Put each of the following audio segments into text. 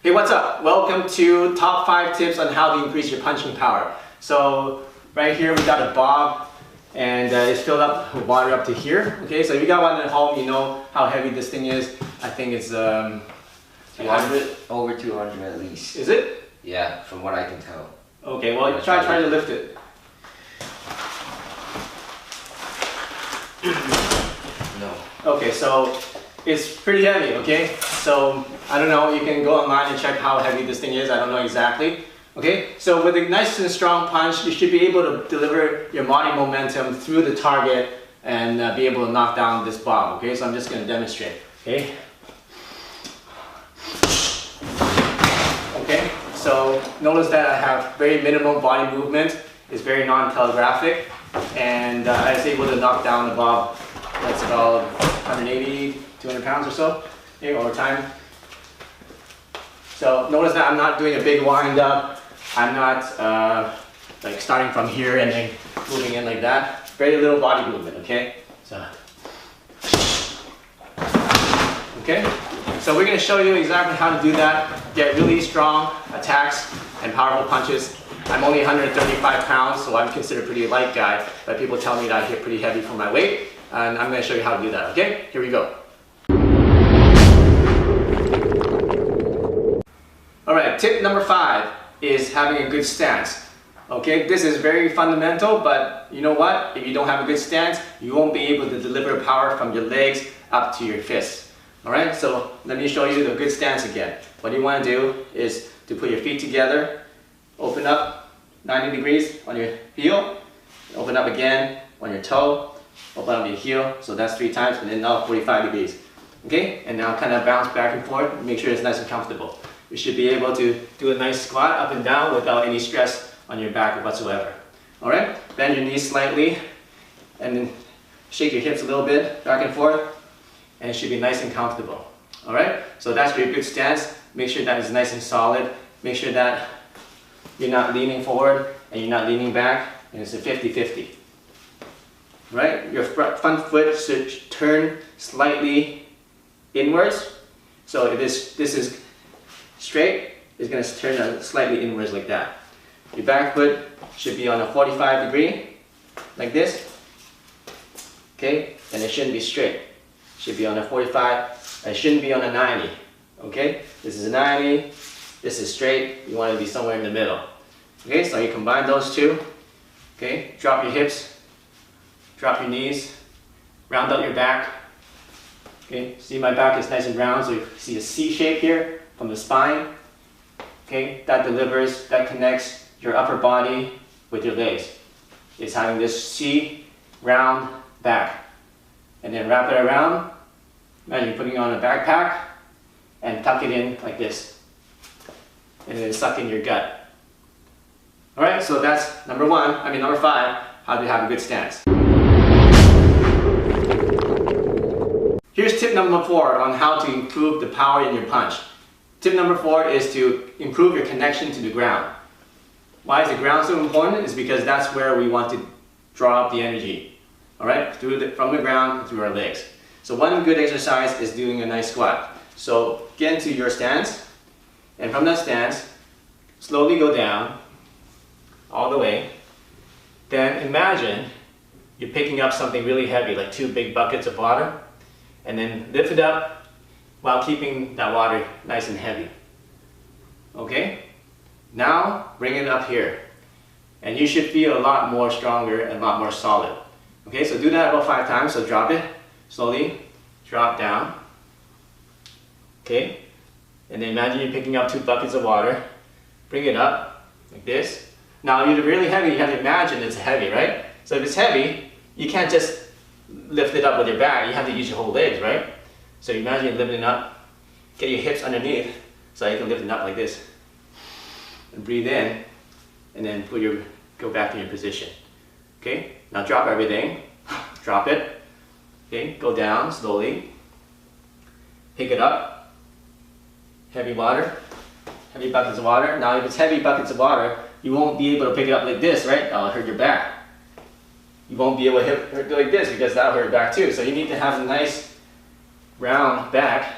Hey, what's up? Welcome to top 5 tips on how to increase your punching power. So right here we got a bob and it's filled up with water up to here. Okay, so if you got one at home, you know how heavy this thing is. I think it's 200, over 200 at least. Is it? Yeah, from what I can tell. Okay, well try to lift it. No. Okay, so it's pretty heavy, okay? So, I don't know, you can go online and check how heavy this thing is, I don't know exactly. Okay, so with a nice and strong punch, you should be able to deliver your body momentum through the target and be able to knock down this bob, okay? So I'm just going to demonstrate, okay? Okay, so notice that I have very minimal body movement, it's very non-telegraphic, and I was able to knock down the bob. That's about 180, 200 pounds or so, okay, over time. So notice that I'm not doing a big wind up. I'm not like starting from here and then moving in like that. Very little body movement, okay? So, okay? So we're gonna show you exactly how to do that. Get really strong attacks and powerful punches. I'm only 135 pounds, so I'm considered a pretty light guy, but people tell me that I hit pretty heavy for my weight. And I'm going to show you how to do that, okay? Here we go. Alright, tip number 5 is having a good stance. Okay, this is very fundamental, but you know what? If you don't have a good stance, you won't be able to deliver power from your legs up to your fists. Alright, so let me show you the good stance again. What you want to do is to put your feet together, open up 90 degrees on your heel, open up again on your toe, open up your heel, so that's 3 times, and then now 45 degrees. Okay, and now kind of bounce back and forth, make sure it's nice and comfortable. You should be able to do a nice squat up and down without any stress on your back whatsoever. Alright, bend your knees slightly, and then shake your hips a little bit, back and forth, and it should be nice and comfortable. Alright, so that's your good stance. Make sure that it's nice and solid. Make sure that you're not leaning forward and you're not leaning back, and it's a 50-50. Right? Your front foot should turn slightly inwards. So if this is straight, it's going to turn slightly inwards like that. Your back foot should be on a 45 degree, like this. Okay? And it shouldn't be straight. It should be on a 45. It shouldn't be on a 90. Okay? This is a 90. This is straight. You want to be somewhere in the middle. Okay? So you combine those two. Okay? Drop your hips. Drop your knees, round out your back. Okay, see my back is nice and round, so you see a C shape here from the spine. Okay, that connects your upper body with your legs. It's having this C round back. And then wrap it around. Imagine putting on a backpack and tuck it in like this. And then suck in your gut. Alright, so that's number 5, how to have a good stance. Here's tip number 4 on how to improve the power in your punch. Tip number 4 is to improve your connection to the ground. Why is the ground so important? It's because that's where we want to draw up the energy. Alright? From the ground through our legs. So one good exercise is doing a nice squat. So get into your stance, and from that stance, slowly go down, all the way. Then imagine you're picking up something really heavy, like 2 big buckets of water. And then lift it up while keeping that water nice and heavy. Okay? Now bring it up here. And you should feel a lot more stronger and a lot more solid. Okay, so do that about 5 times. So drop it, slowly, drop down. Okay? And then imagine you're picking up 2 buckets of water. Bring it up, like this. Now if you're really heavy, you have to imagine it's heavy, right? So if it's heavy, you can't just lift it up with your back, you have to use your whole legs, right? So imagine you're lifting it up, get your hips underneath, so you can lift it up like this. And breathe in, and then go back to your position. Okay, now drop everything, drop it, okay, go down slowly, pick it up, heavy water, heavy buckets of water. Now if it's heavy buckets of water, you won't be able to pick it up like this, right? That'll hurt your back. You won't be able to hit it like this because that'll hurt your back too. So you need to have a nice round back,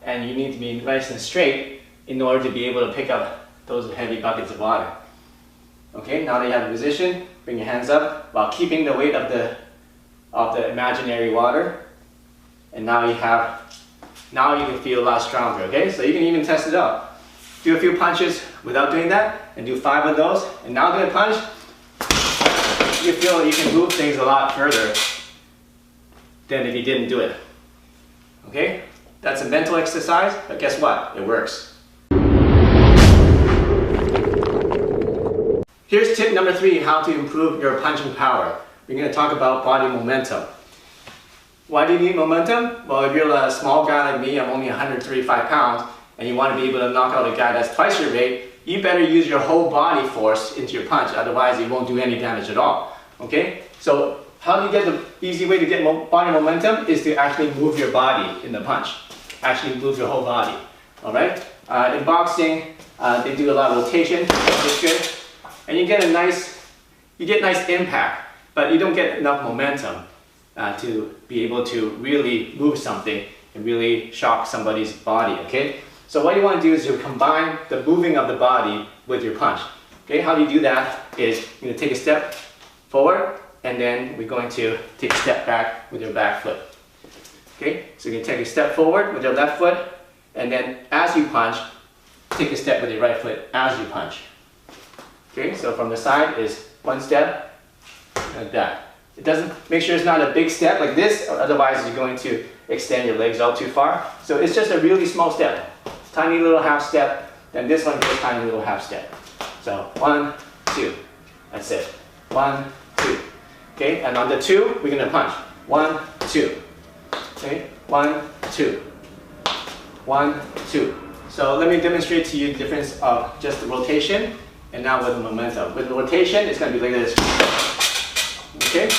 and you need to be nice and straight in order to be able to pick up those heavy buckets of water. Okay, now that you have a position, bring your hands up while keeping the weight of the imaginary water. And now you can feel a lot stronger, okay? So you can even test it out. Do a few punches without doing that, and do 5 of those. And now do a punch. You feel you can move things a lot further than if you didn't do it. Okay? That's a mental exercise, but guess what? It works. Here's tip number 3, how to improve your punching power. We're going to talk about body momentum. Why do you need momentum? Well, if you're a small guy like me, I'm only 135 pounds, and you want to be able to knock out a guy that's twice your weight, you better use your whole body force into your punch, otherwise it won't do any damage at all. Okay? So how do you get the easy way to get body momentum is to actually move your body in the punch. Actually move your whole body. Alright? In boxing, they do a lot of rotation, which is good. And you get nice impact, but you don't get enough momentum to be able to really move something and really shock somebody's body, okay? So what you want to do is you combine the moving of the body with your punch. Okay, how do you do that is you're going to take a step forward, and then we're going to take a step back with your back foot. Okay, so you're going to take a step forward with your left foot, and then as you punch, take a step with your right foot as you punch. Okay, so from the side is 1 step, like that. It doesn't, make sure it's not a big step like this, otherwise you're going to extend your legs out too far. So it's just a really small step, tiny little half step, then this one goes tiny little half step. So 1, 2, that's it. 1, 2. Okay, and on the 2, we're going to punch. 1, 2. Okay, 1, 2. 1, 2. So let me demonstrate to you the difference of just the rotation and now with the momentum. With the rotation, it's going to be like this. Okay,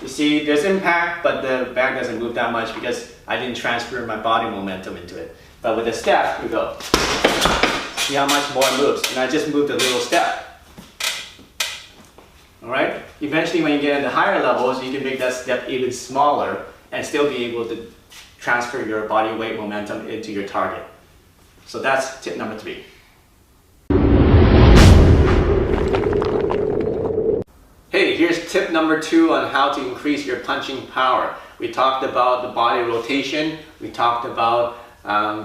you see there's impact, but the bag doesn't move that much because I didn't transfer my body momentum into it. But with the step, we go. See how much more it moves, and I just moved a little step. Alright, eventually when you get into higher levels, you can make that step even smaller and still be able to transfer your body weight momentum into your target. So that's tip number 3. Hey, here's tip number 2 on how to increase your punching power. We talked about the body rotation, we talked about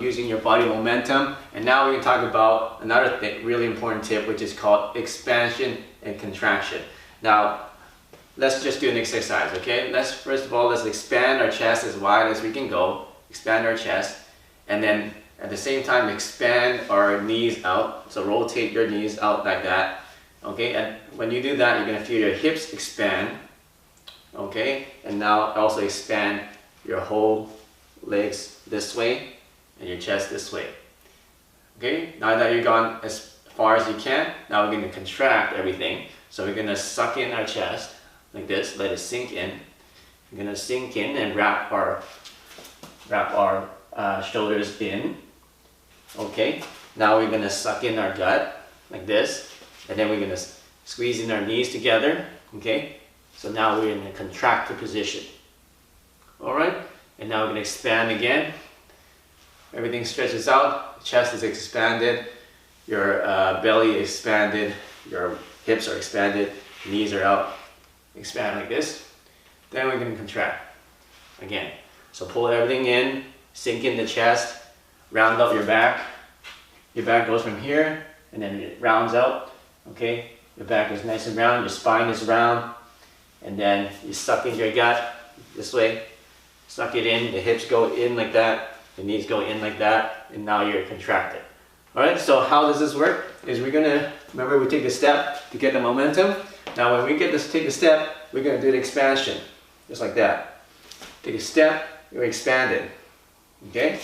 using your body momentum, and now we're going to talk about another really important tip, which is called expansion and contraction. Now, let's just do an exercise, okay? First of all, let's expand our chest as wide as we can go, expand our chest, and then at the same time expand our knees out, so rotate your knees out like that. Okay, and when you do that, you're going to feel your hips expand. Okay, and now also expand your whole legs this way and your chest this way. Okay, now that you've gone as far as you can, now we're going to contract everything. So we're going to suck in our chest like this, let it sink in. We're going to sink in and wrap our shoulders in. Okay, now we're going to suck in our gut like this. And then we're going to squeeze in our knees together, okay? So now we're in a contracted position. Alright? And now we're going to expand again. Everything stretches out, chest is expanded, your belly is expanded, your hips are expanded, knees are out. Expand like this. Then we're going to contract again. So pull everything in, sink in the chest, round up your back. Your back goes from here, and then it rounds out. Okay, your back is nice and round, your spine is round, and then you suck in your gut this way, suck it in, the hips go in like that, the knees go in like that, and now you're contracted. Alright, so how does this work? Is we're gonna, remember we take a step to get the momentum. Now when we take a step, we're gonna do the expansion, just like that. Take a step, you're expanded. Okay,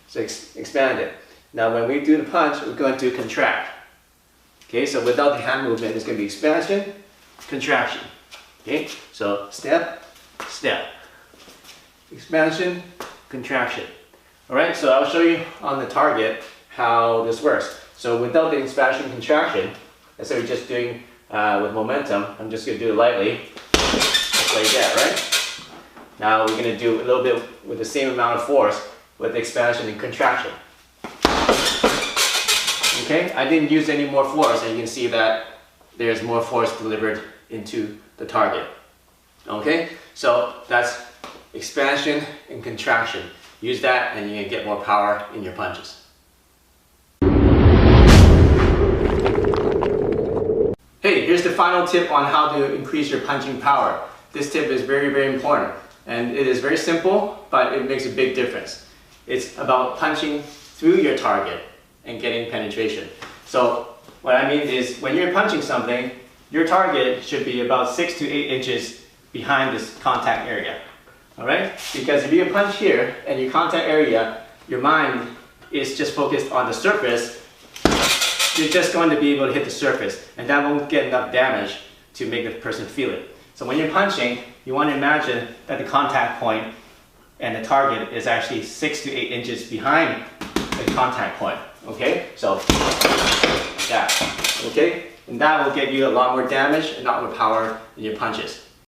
so expand it. Now when we do the punch, we're going to contract. Okay, so without the hand movement, it's going to be expansion, contraction. Okay, so step, step, expansion, contraction. All right, so I'll show you on the target how this works. So without the expansion, contraction, let's say we're just doing with momentum, I'm just going to do it lightly, just like that, right? Now we're going to do a little bit with the same amount of force with expansion and contraction. Okay, I didn't use any more force, and you can see that there's more force delivered into the target. Okay, so that's expansion and contraction. Use that and you can get more power in your punches. Hey, here's the final tip on how to increase your punching power. This tip is very, very important. And it is very simple, but it makes a big difference. It's about punching through your target and getting penetration. So what I mean is when you're punching something, your target should be about 6 to 8 inches behind this contact area. Alright? Because if you punch here and your contact area, your mind is just focused on the surface, you're just going to be able to hit the surface, and that won't get enough damage to make the person feel it. So when you're punching, you want to imagine that the contact point and the target is actually 6 to 8 inches behind the contact point. Okay? So, like that. Okay? And that will get you a lot more damage and a lot more power in your punches.